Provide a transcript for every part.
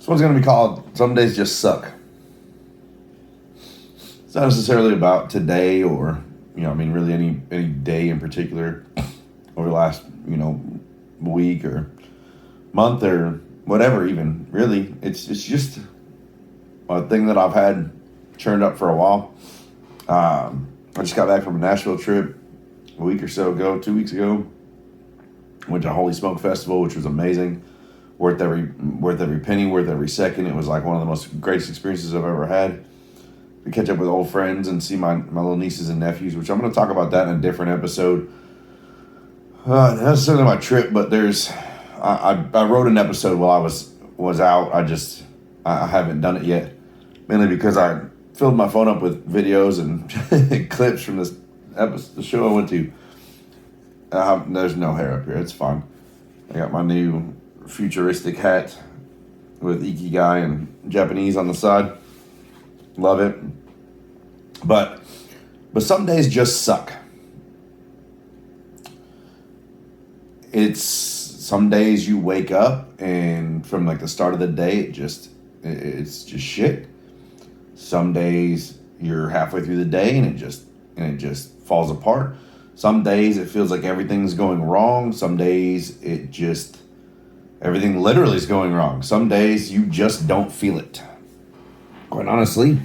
This one's going to be called Some Days Just Suck. It's not necessarily about today or, really any day in particular over the last, week or month or whatever even. Really, it's just a thing that I've had churned up for a while. I just got back from a Nashville trip a week or so ago, 2 weeks ago. Went to Holy Smoke Festival, which was amazing. Worth every penny, worth every second. It was like one of the most greatest experiences I've ever had. To catch up with old friends and see my little nieces and nephews, which I'm going to talk about that in a different episode. Not necessarily my trip, but I wrote an episode while I was out. I haven't done it yet, mainly because I filled my phone up with videos and clips from this episode, the show I went to. There's no hair up here. It's fine. I got my new futuristic hat with Ikigai and Japanese on the side. Love it. But some days just suck. It's some days you wake up and from like the start of the day it's just shit. Some days you're halfway through the day and it just falls apart. Some days it feels like everything's going wrong. Some days everything literally is going wrong. Some days you just don't feel it, quite honestly.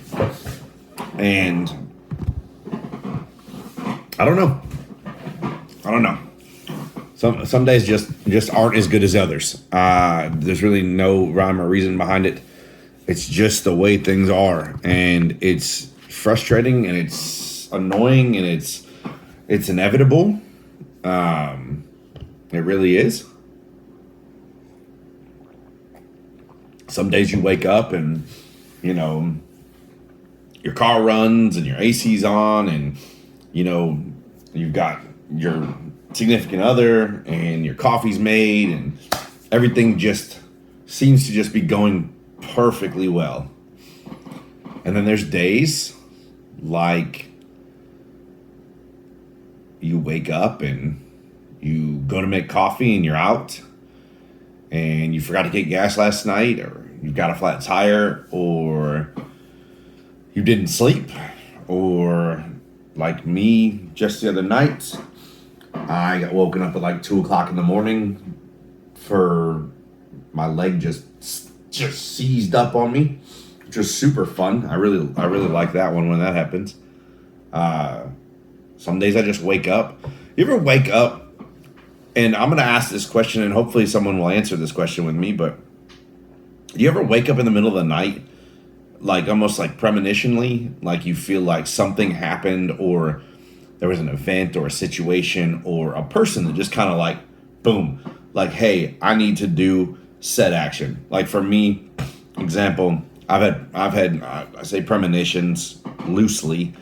And I don't know. Some days just aren't as good as others. There's really no rhyme or reason behind it. It's just the way things are, and it's frustrating and it's annoying and it's inevitable. It really is. Some days you wake up and, your car runs and your AC's on and, you've got your significant other and your coffee's made and everything just seems to just be going perfectly well. And then there's days like you wake up and you go to make coffee and you're out and you forgot to get gas last night, or you've got a flat tire, or you didn't sleep, or like me just the other night, I got woken up at like 2 o'clock in the morning for my leg just seized up on me, which was super fun. I really like that one when that happens. Some days I just wake up. You ever wake up? And I'm going to ask this question, and hopefully someone will answer this question with me, but do you ever wake up in the middle of the night, like almost like premonitionally, like you feel like something happened, or there was an event or a situation or a person that just kind of like, boom, like, hey, I need to do said action. Like for me, example, I've had I say premonitions loosely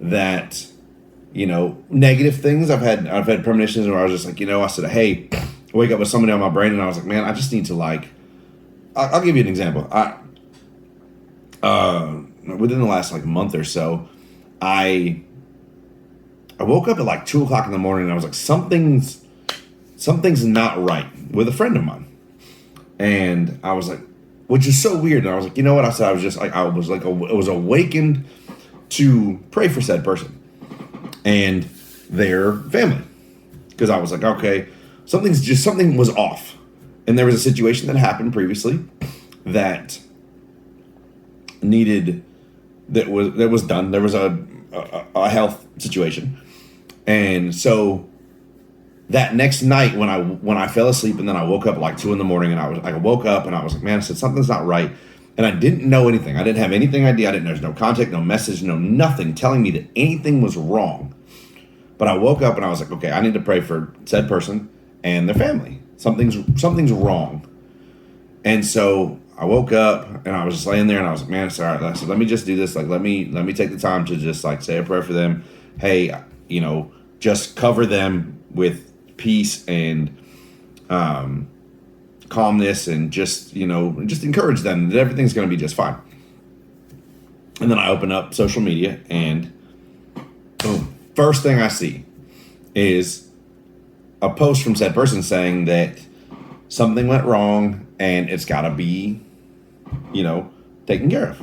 that, negative things. I've had premonitions where I was just like, I said, hey, I wake up with somebody on my brain and I was like, man, I just need to like, I'll give you an example. Within the last like month or so, I woke up at like 2 o'clock in the morning and I was like, something's not right with a friend of mine. And I was like, which is so weird. And I was like, you know what? I said, I was awakened to pray for said person and their family. Because I was like, okay, something was off. And there was a situation that happened previously that was done. There was a health situation. And so that next night when I fell asleep and then I woke up at like 2 a.m. and I woke up and I was like, man, I said, something's not right. And I didn't know anything. I didn't have anything idea. There's no contact, no message, no nothing telling me that anything was wrong. But I woke up and I was like, okay, I need to pray for said person and their family. Something's wrong. And so I woke up and I was just laying there and I was like, man, it's all right. I said, let me just do this. Like, let me take the time to just like say a prayer for them. Hey, just cover them with peace and calmness and just encourage them that everything's going to be just fine. And then I open up social media and boom, first thing I see is a post from said person saying that something went wrong and it's got to be taken care of,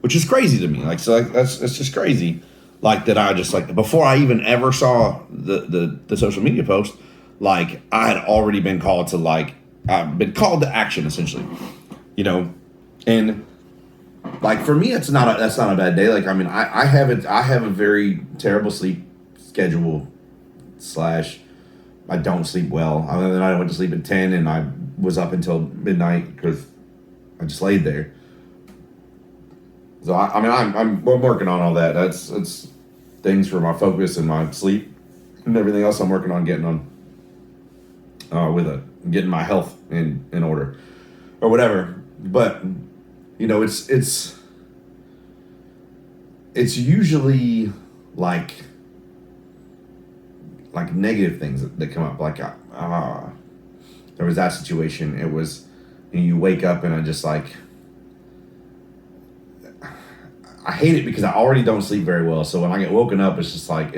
which is crazy to me. Like, so like that's just crazy. Like that, I just like before I even ever saw the social media post, like I had already been called to I've been called to action essentially, and like for me, that's not a bad day. Like I mean, I have a very terrible sleep schedule slash I don't sleep well. Other than I went to sleep at 10 and I was up until midnight because I just laid there. So I'm working on all that. That's things for my focus and my sleep and everything else I'm working on getting on getting my health in order or whatever. But it's usually like negative things that come up. Like there was that situation. It was you wake up and I just like I hate it because I already don't sleep very well. So when I get woken up, it's just like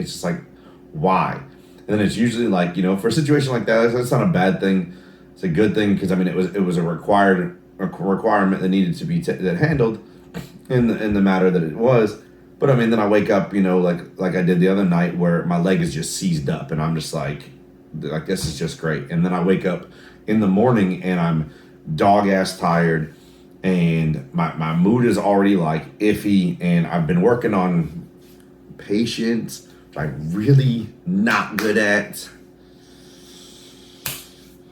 why? And then it's usually like for a situation like that, that's not a bad thing. It's a good thing because I mean it was a requirement that needed to be that handled in the matter that it was. But I mean then I wake up like I did the other night where my leg is just seized up and I'm just like this is just great. And then I wake up in the morning and I'm dog ass tired. And my mood is already like iffy, and I've been working on patience, which I'm really not good at.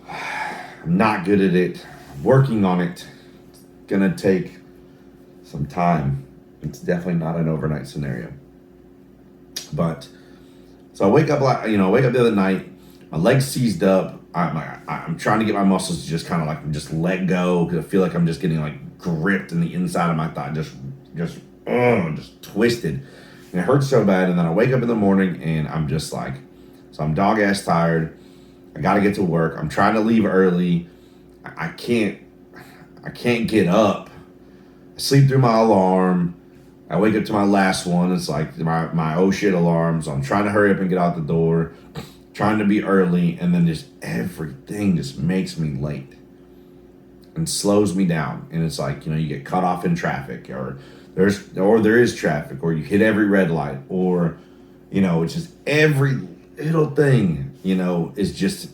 I'm not good at it. I'm working on it. It's gonna take some time. It's definitely not an overnight scenario. But so I wake up the other night, my leg's seized up. I'm trying to get my muscles to just kind of like just let go because I feel like I'm just getting like gripped in the inside of my thigh, just twisted, and it hurts so bad. And then I wake up in the morning and I'm just like, so I'm dog ass tired. I got to get to work. I'm trying to leave early. I can't get up. I sleep through my alarm. I wake up to my last one. It's like my oh shit alarm. So I'm trying to hurry up and get out the door. Trying to be early, and then just everything just makes me late and slows me down. And it's like, you get cut off in traffic, or there is traffic, or you hit every red light, or it's just every little thing is just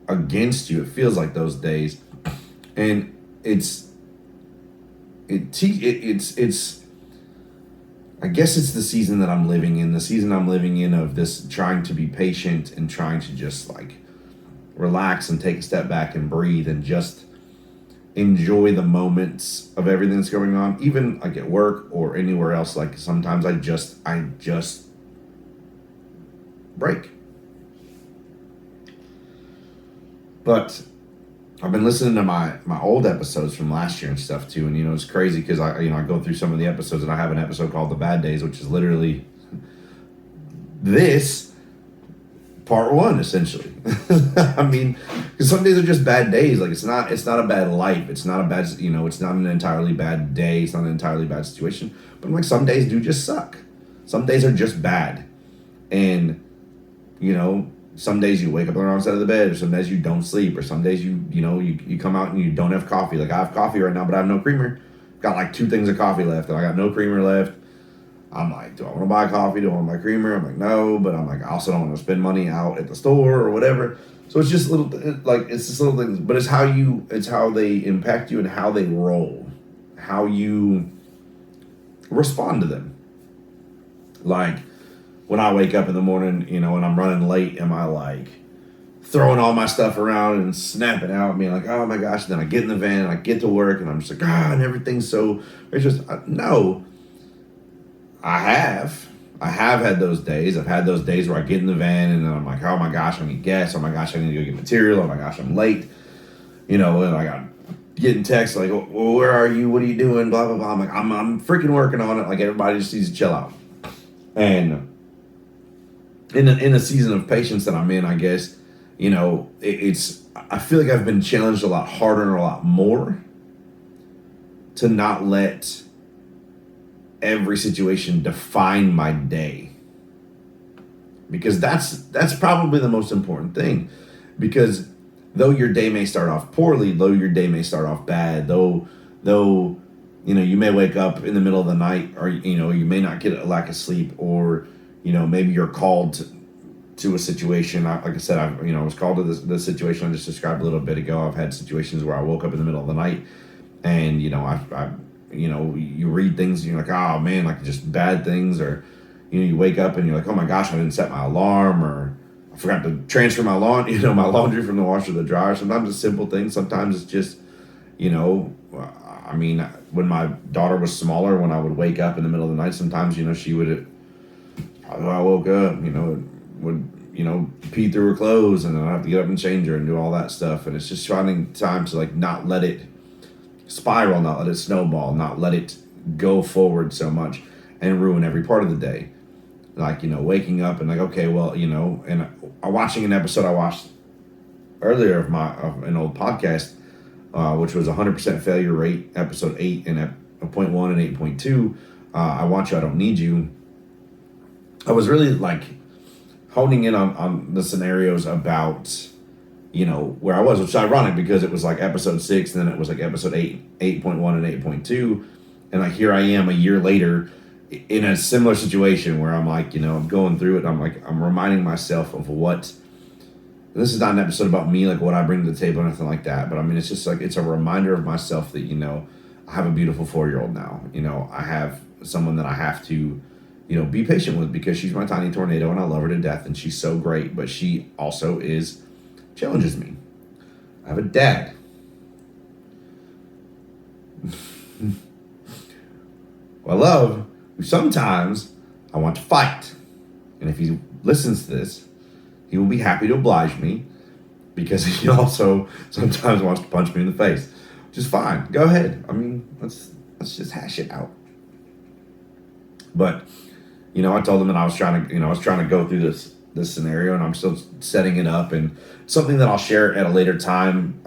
against you. It feels like those days, and it's I guess it's the season that I'm living in, of this trying to be patient and trying to just like relax and take a step back and breathe and just enjoy the moments of everything that's going on, even like at work or anywhere else. Like sometimes I just break. But I've been listening to my old episodes from last year and stuff too, and it's crazy because I go through some of the episodes, and I have an episode called "The Bad Days," which is literally this part one, essentially. I mean, because some days are just bad days. Like it's not a bad life. It's not a bad it's not an entirely bad day. It's not an entirely bad situation. But I'm like, some days do just suck. Some days are just bad, and some days you wake up on the wrong side of the bed, or some days you don't sleep, or some days you come out and you don't have coffee. Like I have coffee right now, but I have no creamer. Got like 2 things of coffee left, and I got no creamer left. I'm like, do I want to buy coffee? Do I want to buy creamer? I'm like, no, but I'm like, I also don't want to spend money out at the store or whatever. So it's just it's just little things, but it's how they impact you and how they roll, how you respond to them. Like, when I wake up in the morning, and I'm running late, am I like throwing all my stuff around and snapping out, being like, oh my gosh, then I get in the van and I get to work and I'm just like, and everything's so, it's just, no, I have had those days. I've had those days where I get in the van and then I'm like, oh my gosh, I need gas. Oh my gosh, I need to go get material. Oh my gosh, I'm late. And I got getting texts like, well, where are you? What are you doing? Blah, blah, blah. I'm like, I'm freaking working on it. Like everybody just needs to chill out. And in a season of patience that I'm in, I guess, I feel like I've been challenged a lot harder and a lot more to not let every situation define my day. Because that's probably the most important thing. Because though your day may start off poorly, though your day may start off bad, though though, you may wake up in the middle of the night, or, you may not get a lack of sleep, or, maybe you're called to a situation. Like I said, I was called to the situation I just described a little bit ago. I've had situations where I woke up in the middle of the night, and, you read things and you're like, oh man, like just bad things, or, you wake up and you're like, oh my gosh, I didn't set my alarm, or I forgot to transfer my my laundry from the washer to the dryer. Sometimes it's simple things. Sometimes it's just, when my daughter was smaller, when I would wake up in the middle of the night, sometimes, she would, I woke up, would pee through her clothes, and then I'd have to get up and change her and do all that stuff. And it's just finding time to like not let it spiral, not let it snowball, not let it go forward so much and ruin every part of the day. Like, waking up and like, okay, well, and watching an episode I watched earlier of an old podcast, which was 100% failure rate, episode 8 and 0.1 and 8.2. I Want You, I Don't Need You. I was really like honing in on the scenarios about, where I was, which is ironic because it was like episode 6, and then it was like episode 8, 8.1 and 8.2. And like, here I am a year later in a similar situation where I'm like, I'm going through it. And I'm reminding myself of what, this is not an episode about me, like what I bring to the table or anything like that. But I mean, it's just like, it's a reminder of myself that, I have a beautiful 4-year-old now. I have someone that I have to, be patient with, because she's my tiny tornado and I love her to death and she's so great. But she also challenges me. I have a dad. I love, who sometimes I want to fight. And if he listens to this, he will be happy to oblige me, because he also sometimes wants to punch me in the face. Which is fine. Go ahead. I mean, let's just hash it out. But, I told him that I was trying to go through this scenario, and I'm still setting it up, and something that I'll share at a later time.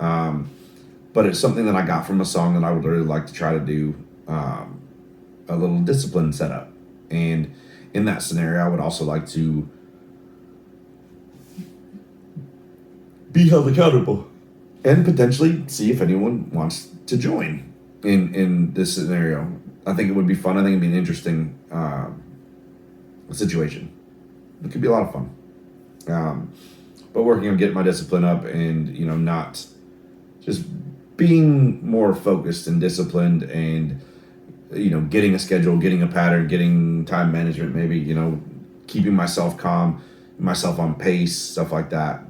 But it's something that I got from a song that I would really like to try to do, a little discipline setup. And in that scenario, I would also like to be held accountable and potentially see if anyone wants to join in this scenario. I think it would be fun. I think it'd be an interesting situation. It could be a lot of fun. But working on getting my discipline up, and, not just being more focused and disciplined, and, getting a schedule, getting a pattern, getting time management, maybe, keeping myself calm, myself on pace, stuff like that.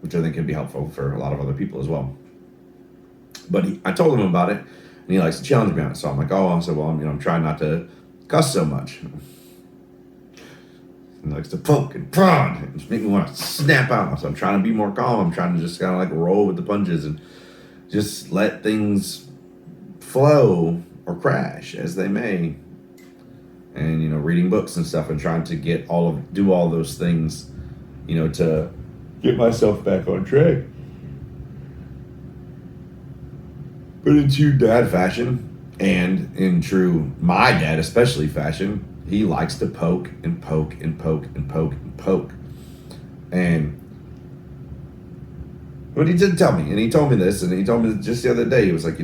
Which I think can be helpful for a lot of other people as well. But I told him about it, and he likes to challenge me on it. So I'm like, I'm trying not to cuss so much. He likes to poke and prod and just make me want to snap out. So I'm trying to be more calm. I'm trying to just kind of like roll with the punches and just let things flow or crash as they may. And, reading books and stuff, and trying to do all those things, to get myself back on track. But in true dad fashion, and in true my dad especially fashion, he likes to poke and poke and poke and poke and poke. And what he did tell me, and he told me this, and he told me just the other day, he was like,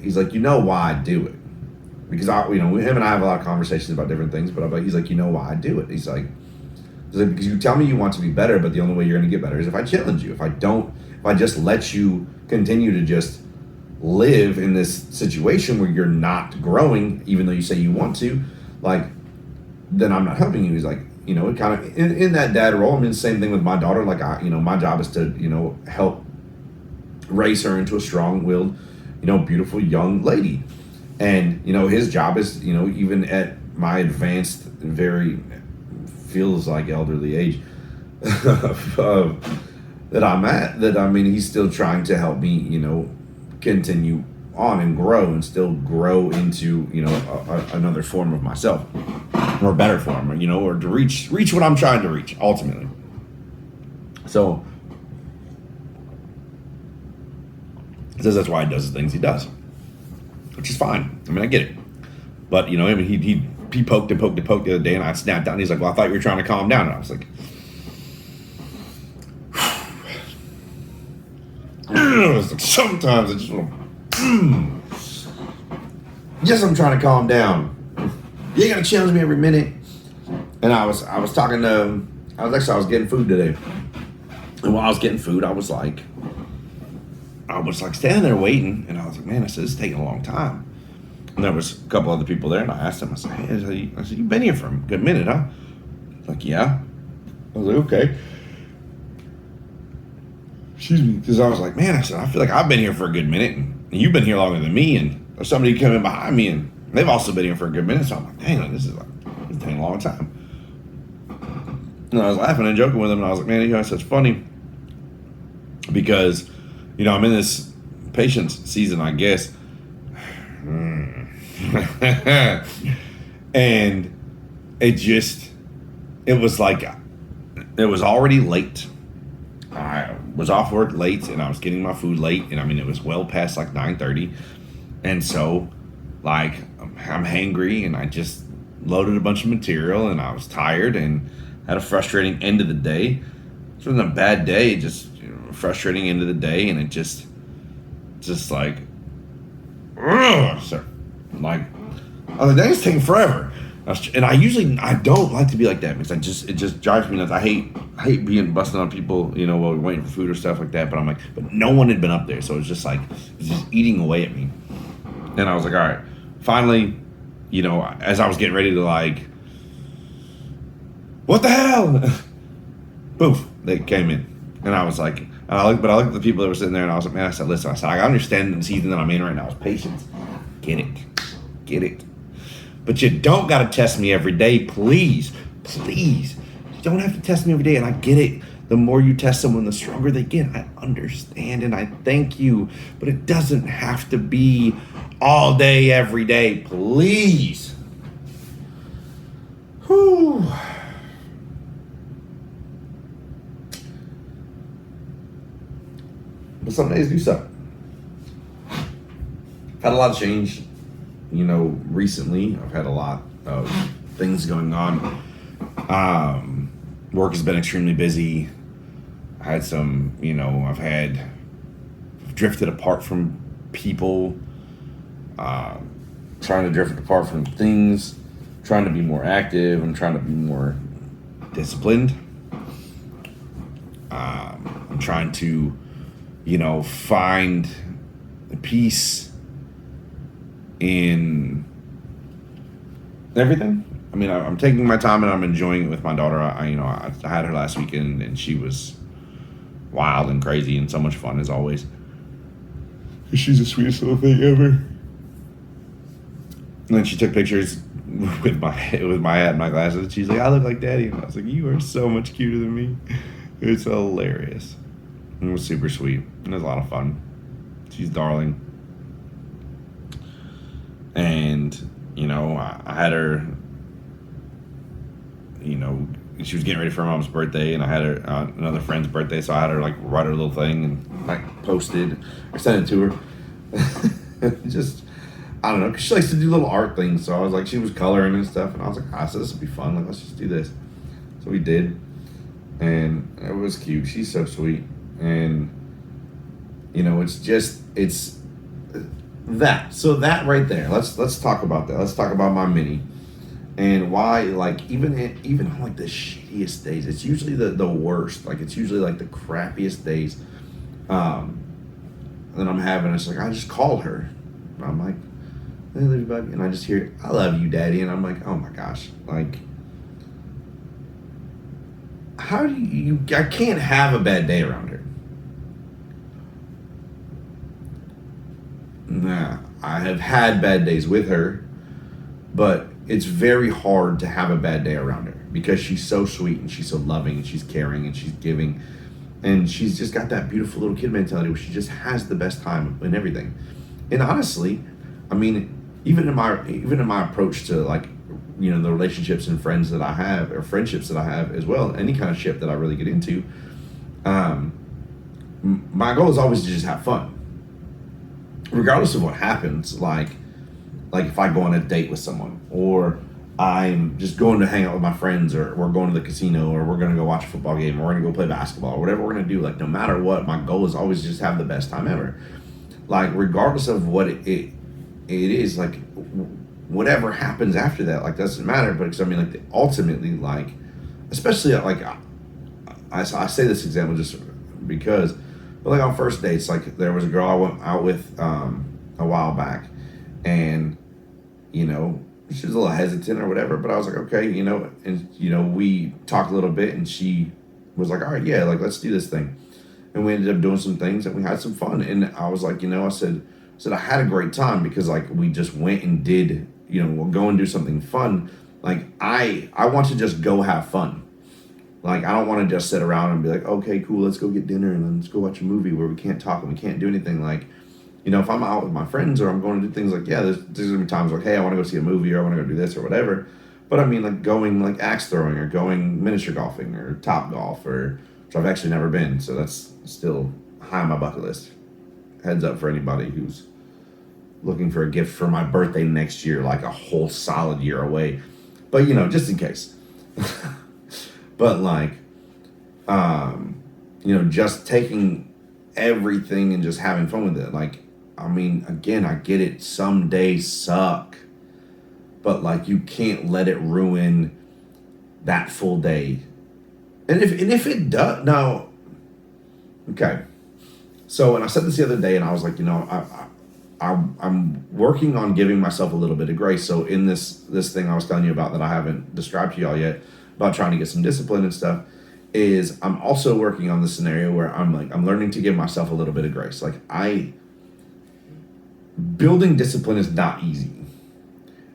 he's like, why I do it. Because him and I have a lot of conversations about different things, but he's like, why I do it. He's like, because you tell me you want to be better, but the only way you're going to get better is if I challenge you. If I just let you continue to just live in this situation where you're not growing, even though you say you want to, like, then I'm not helping you. He's like, it kind of, in that dad role, I mean, the same thing with my daughter. Like, my job is to, help raise her into a strong-willed, beautiful young lady. And, his job is, even at my advanced, very feels like elderly age that I'm at, he's still trying to help me, continue on and grow, and still grow into, another form of myself, or a better form, or to reach what I'm trying to reach ultimately. So he says that's why he does the things he does, which is fine. I get it. But, he poked and poked and poked the other day, and I snapped out, and he's like, well, I thought you were trying to calm down. And I was like, sometimes I just want to Yes, I'm trying to calm down. You ain't gotta challenge me every minute. And I was talking to, I was getting food today. And while I was getting food, I was like standing there waiting, and I was like, man, this is taking a long time. And there was a couple other people there, and I asked them, I said, hey, you've been here for a good minute, huh? Like, yeah. I was like, okay. Excuse me, because I was like, man, I said, I feel like I've been here for a good minute, and you've been here longer than me, and there's somebody coming behind me, and they've also been here for a good minute, so I'm like, dang, this is taking a long time. And I was laughing and joking with them, and I was like, man, you guys are such funny, because, I'm in this patience season, I guess, and it was like, it was already late. I was off work late, and I was getting my food late, and it was well past like 9:30, and so like I'm hangry, and I just loaded a bunch of material, and I was tired and had a frustrating end of the day. It wasn't a bad day, just frustrating end of the day, and it just like, so like, I was like, dang, it's taking forever. And I don't like to be like that, because it just drives me nuts. I hate being busting on people, while we're waiting for food or stuff like that. But I'm like, but no one had been up there, so it's just eating away at me. And I was like, all right, finally, as I was getting ready to like, what the hell? Poof, they came in, and I was like, I looked at the people that were sitting there, and I was like, man, I said, listen, I understand the season that I'm in right now is patience. Get it. But you don't got to test me every day, please. You don't have to test me every day, and I get it. The more you test someone, the stronger they get. I understand, and I thank you. But it doesn't have to be all day, every day, please. Whew. But some days do suck. Had a lot of change. Recently I've had a lot of things going on. Work has been extremely busy. I had some, I've drifted apart from people, trying to drift apart from things, trying to be more active. I'm trying to be more disciplined. I'm trying to, find the peace in everything. I'm taking my time, and I'm enjoying it with my daughter. I had her last weekend, and she was wild and crazy and so much fun as always. She's the sweetest little thing ever. And then she took pictures with my hat and my glasses. She's like, I look like Daddy, and I was like, you are so much cuter than me. It's hilarious. It was super sweet. It was a lot of fun. She's darling. And, I had her, she was getting ready for her mom's birthday, and I had her another friend's birthday, so I had her write her little thing and posted or sent it to her. Just, I don't know, because she likes to do little art things, so I was like, she was coloring and stuff, and I was like, so this would be fun, let's just do this. So we did, and it was cute. She's so sweet, and it's that. So that right there, let's talk about that. Let's talk about my mini, and why, even on the shittiest days, it's usually the worst. It's usually the crappiest days that I'm having. It's I just called her, and I'm like, hey, love you, baby, and I just hear, I love you, Daddy, and I'm like, oh my gosh, how do you I can't have a bad day around her. Nah, I have had bad days with her, but it's very hard to have a bad day around her, because she's so sweet, and she's so loving, and she's caring, and she's giving, and she's just got that beautiful little kid mentality where she just has the best time in everything. And honestly, even in my approach to the relationships and friendships that I have as well, any kind of ship that I really get into, my goal is always to just have fun, regardless of what happens. If I go on a date with someone, or I'm just going to hang out with my friends, or we're going to the casino, or we're going to go watch a football game, or we're going to go play basketball, or whatever we're going to do, no matter what, my goal is always just have the best time ever. like regardless of what it is, like whatever happens after that, like doesn't matter. But I mean, like ultimately, like especially like I say this example just because, but like on first dates, like there was a girl I went out with a while back, and you know she was a little hesitant or whatever, but I was like, okay, you know, and you know we talked a little bit, and she was like, all right, yeah, like let's do this thing, and we ended up doing some things and we had some fun, and I was like, you know, I said I had a great time because like we just went and did, you know, we'll go and do something fun. Like I want to just go have fun. Like I don't want to just sit around and be like, okay, cool, let's go get dinner and then let's go watch a movie where we can't talk and we can't do anything. Like, you know, if I'm out with my friends or I'm going to do things like, yeah, there's gonna be times like, hey, I want to go see a movie or I want to go do this or whatever. But I mean, like going like axe throwing or going miniature golfing or top golf, or which I've actually never been, so that's still high on my bucket list. Heads up for anybody who's looking for a gift for my birthday next year, like a whole solid year away. But you know, just in case. But like, you know, just taking everything and just having fun with it. Like, I mean, again, I get it. Some days suck, but like, you can't let it ruin that full day. And if it does, no. Okay. So, and I said this the other day, and I was like, you know, I'm working on giving myself a little bit of grace. So in this thing I was telling you about that I haven't described to y'all yet, about trying to get some discipline and stuff, is I'm also working on this scenario where I'm learning to give myself a little bit of grace. Like building discipline is not easy,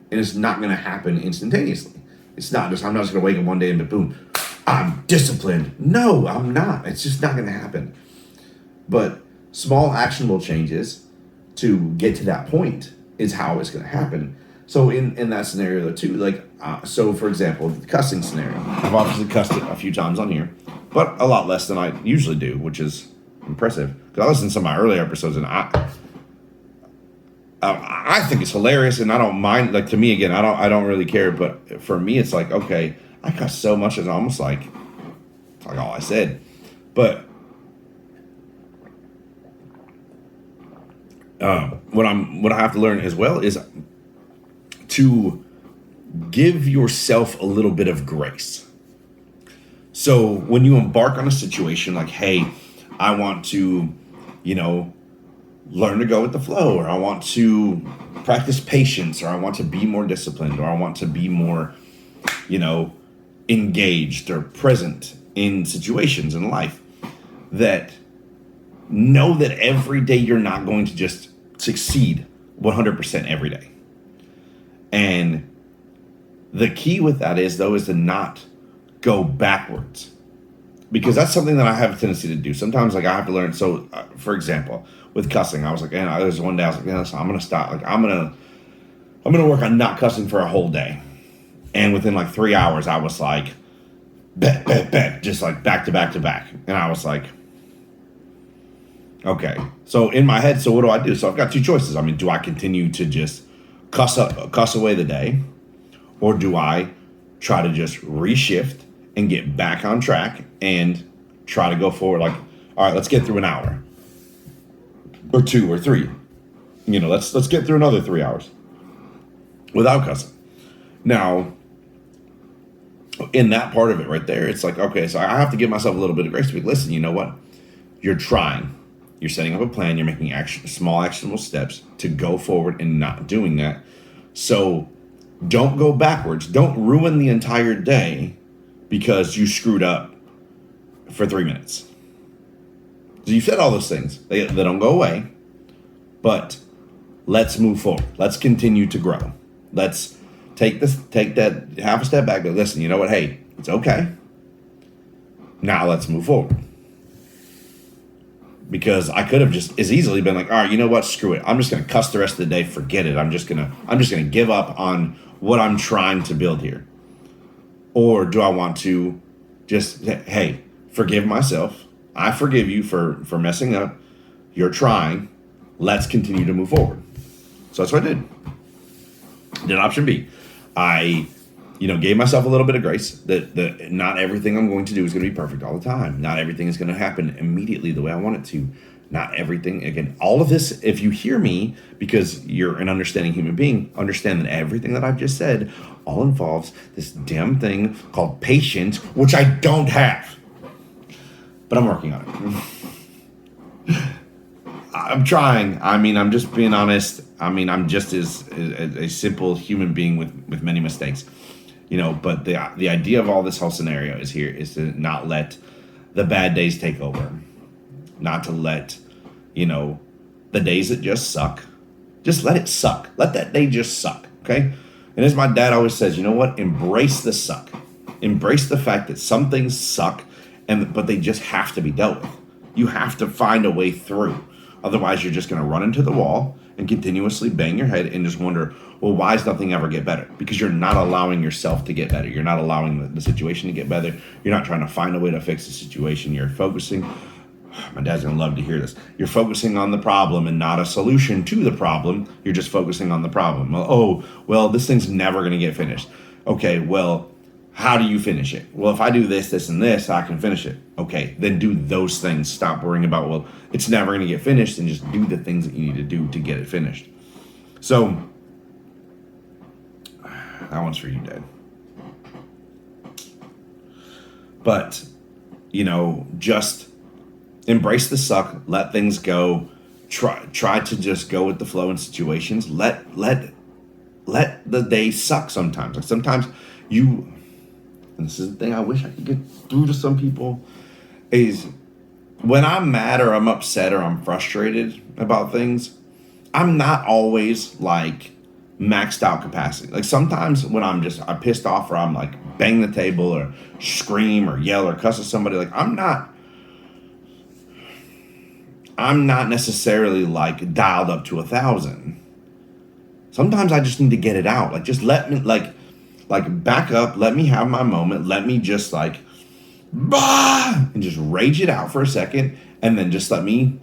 and it's not going to happen instantaneously. It's not just, I'm not just going to wake up one day and boom, I'm disciplined. No, I'm not. It's just not going to happen. But small actionable changes to get to that point is how it's going to happen. So in that scenario though too, like, so for example, the cussing scenario, I've obviously cussed it a few times on here, but a lot less than I usually do, which is impressive. Because I listened to some of my earlier episodes and I think it's hilarious and I don't mind. Like to me, again, I don't really care, but for me, it's like, okay, I cuss so much it's almost like all I said. But what I have to learn as well is to give yourself a little bit of grace. So when you embark on a situation like, hey, I want to, you know, learn to go with the flow, or I want to practice patience, or I want to be more disciplined, or I want to be more, you know, engaged or present in situations in life, that know that every day you're not going to just succeed 100% every day. And the key with that is to not go backwards, because that's something that I have a tendency to do. Sometimes like I have to learn. So for example, with cussing, I was like, there was one day I was like, listen, I'm going to stop. Like I'm going to work on not cussing for a whole day. And within like 3 hours, I was like, bet, just like back to back to back. And I was like, okay. So in my head, so what do I do? So I've got two choices. I mean, do I continue to just cuss away the day, or do I try to just reshift and get back on track and try to go forward? Like, all right, let's get through an hour or 2 or 3. You know, let's get through another 3 hours without cussing. Now, in that part of it right there, it's like, okay, so I have to give myself a little bit of grace to be, listen, you know what? You're trying. You're setting up a plan. You're making small actionable steps to go forward and not doing that. So don't go backwards. Don't ruin the entire day because you screwed up for 3 minutes. So you said all those things. They don't go away. But let's move forward. Let's continue to grow. Let's take that half a step back. But listen, you know what? Hey, it's okay. Now let's move forward. Because I could have just as easily been like, all right, you know what? Screw it. I'm just going to cuss the rest of the day. Forget it. I'm just going to give up on what I'm trying to build here. Or do I want to just, hey, forgive myself. I forgive you for messing up. You're trying. Let's continue to move forward. So that's what I did. Did option B. I gave myself a little bit of grace that not everything I'm going to do is going to be perfect all the time. Not everything is going to happen immediately the way I want it to. Not everything, again, all of this, if you hear me, because you're an understanding human being, understand that everything that I've just said all involves this damn thing called patience, which I don't have. But I'm working on it. I'm trying. I mean, I'm just being honest. I mean, I'm just as a simple human being with many mistakes. But the idea of all this whole scenario is to not let the bad days take over. Not to let, the days that just suck, just let it suck. Let that day just suck, okay? And as my dad always says, you know what? Embrace the suck. Embrace the fact that some things suck, but they just have to be dealt with. You have to find a way through. Otherwise, you're just going to run into the wall and continuously bang your head and just wonder, well, why does nothing ever get better? Because you're not allowing yourself to get better. You're not allowing the situation to get better. You're not trying to find a way to fix the situation. You're focusing. My dad's going to love to hear this. You're focusing on the problem and not a solution to the problem. You're just focusing on the problem. Oh, well, this thing's never going to get finished. Okay, well, how do you finish it? Well, if I do this, this, and this, I can finish it. Okay, then do those things. Stop worrying about, well, it's never going to get finished, and just do the things that you need to do to get it finished. So, that one's for you, Dad. But, just embrace the suck, let things go, try to just go with the flow in situations. Let the day suck sometimes. Like sometimes and this is the thing I wish I could get through to some people, is when I'm mad or I'm upset or I'm frustrated about things, I'm not always like maxed out capacity. Like sometimes when I'm pissed off or I'm like bang the table or scream or yell or cuss at somebody, like I'm not necessarily like dialed up to 1,000. Sometimes I just need to get it out. Like just let me like back up, let me have my moment, let me just like and just rage it out for a second, and then just let me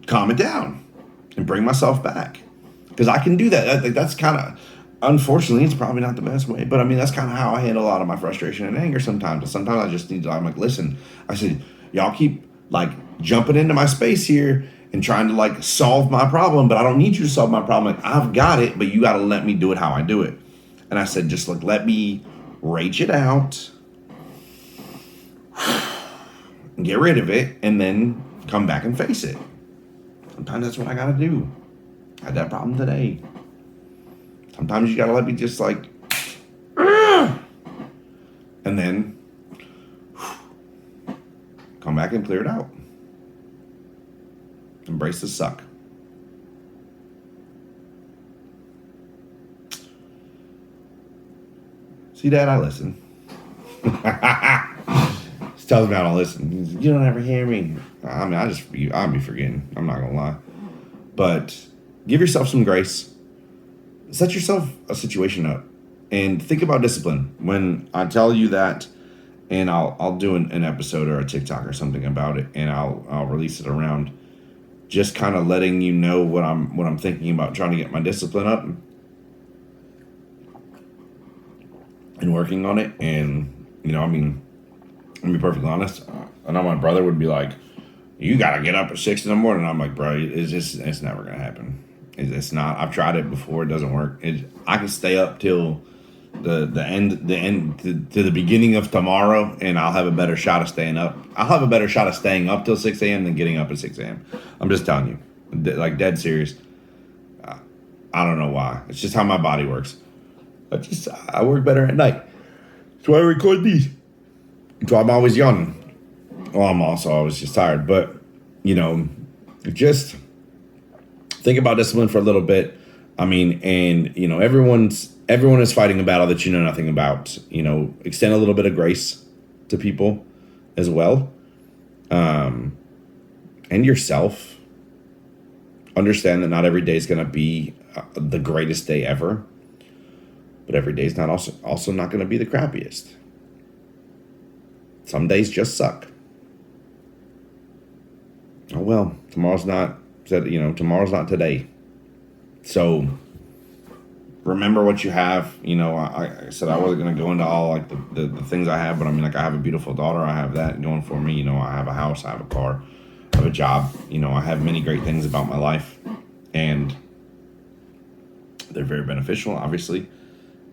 calm it down and bring myself back. Because I can do that. That's kind of, unfortunately, it's probably not the best way, but I mean, that's kind of how I handle a lot of my frustration and anger sometimes. Sometimes I just need to, I'm like, listen, I said, y'all keep like jumping into my space here and trying to like solve my problem, but I don't need you to solve my problem. Like I've got it, but you got to let me do it how I do it. And I said, just like, let me rage it out, get rid of it, and then come back and face it. Sometimes that's what I got to do. I had that problem today. Sometimes you got to let me just like, and then come back and clear it out. Embrace the suck. See, Dad, I listen. He tells me I don't listen. You don't ever hear me. I mean, I'll be forgetting. I'm not going to lie. But give yourself some grace. Set yourself a situation up. And think about discipline. When I tell you that, and I'll do an episode or a TikTok or something about it, and I'll release it around just kind of letting you know what I'm thinking about trying to get my discipline up. And working on it, and I mean, I'll be perfectly honest. I know my brother would be like, "You gotta get up at 6 in the morning." I'm like, "Bro, it's never gonna happen. It's not. I've tried it before. It doesn't work. I can stay up till the end to the beginning of tomorrow, and I'll have a better shot of staying up. I'll have a better shot of staying up till 6 a.m. than getting up at 6 a.m. I'm just telling you, like dead serious. I don't know why. It's just how my body works. I work better at night. That's why I record these. That's why I'm always yawning. Well, I'm also always just tired. But, just think about discipline for a little bit. I mean, and, everyone is fighting a battle that you know nothing about. Extend a little bit of grace to people as well. And yourself. Understand that not every day is going to be the greatest day ever. But every day is not also not going to be the crappiest. Some days just suck. Oh well, tomorrow's not today. So remember what you have. You know, I said I wasn't going to go into all like the things I have, but I mean, like I have a beautiful daughter. I have that going for me. You know, I have a house, I have a car, I have a job. You know, I have many great things about my life, and they're very beneficial, obviously,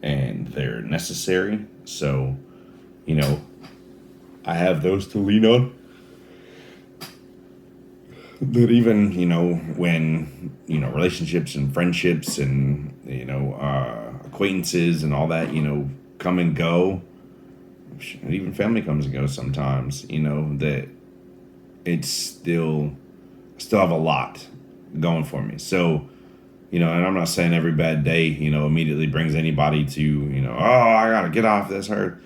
and they're necessary. So, you know, I have those to lean on. That even, you know, when, you know, relationships and friendships and, you know, acquaintances and all that, you know, come and go, even family comes and goes sometimes, you know, that it's still have a lot going for me. So, you know, and I'm not saying every bad day, you know, immediately brings anybody to, you know, oh, I got to get off this hurt.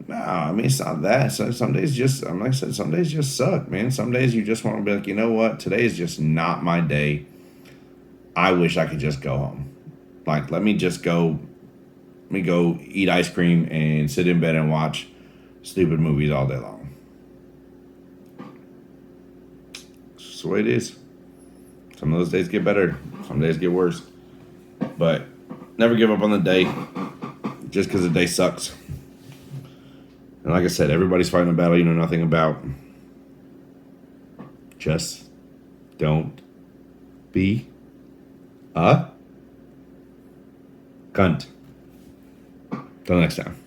No, I mean, it's not that. So some days just, like I said, some days just suck, man. Some days you just want to be like, you know what? Today is just not my day. I wish I could just go home. Like, let me go eat ice cream and sit in bed and watch stupid movies all day long. It's just the way it is. Some of those days get better. Some days get worse. But never give up on the day just because the day sucks. And like I said, everybody's fighting a battle you know nothing about. Just don't be a cunt. Till next time.